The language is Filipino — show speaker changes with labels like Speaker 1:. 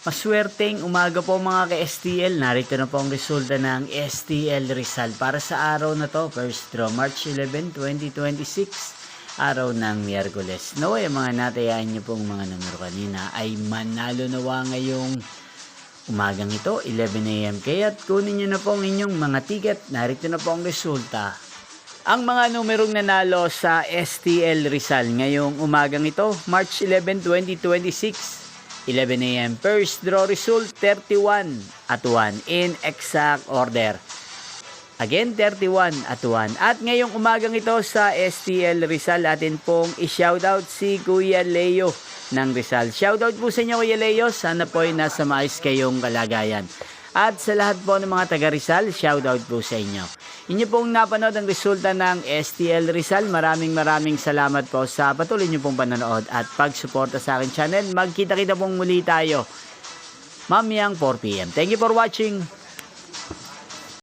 Speaker 1: Maswerteng umaga po mga ka-STL. Narito na po ang resulta ng STL Rizal para sa araw na to. First draw, March 11, 2026. Araw ng Miyerkules. Naway mga natayaan nyo pong mga numero kanina ay manalo nawa ngayong umagang ito, 11 AM. Kaya't kunin nyo na po ang inyong mga ticket. Narito na po ang resulta. Ang mga numerong nanalo sa STL Rizal ngayong umagang ito, March 11, 2026. 11 AM. First draw result, 31 at 1 in exact order. Again, 31 at 1. At ngayong umagang ito sa STL Rizal, atin pong i-shoutout si Kuya Leo ng Rizal. Shoutout po sa inyo, Kuya Leo. Sana po ay nasa maayos kayong kalagayan. At sa lahat po ng mga taga Rizal, shoutout po sa inyo. Inyo pong napanood ang resulta ng STL Rizal. Maraming salamat po sa patuloy nyo pong panonood at pagsuporta sa aking channel. Magkita-kita pong muli tayo mamayang 4 PM. Thank you for watching.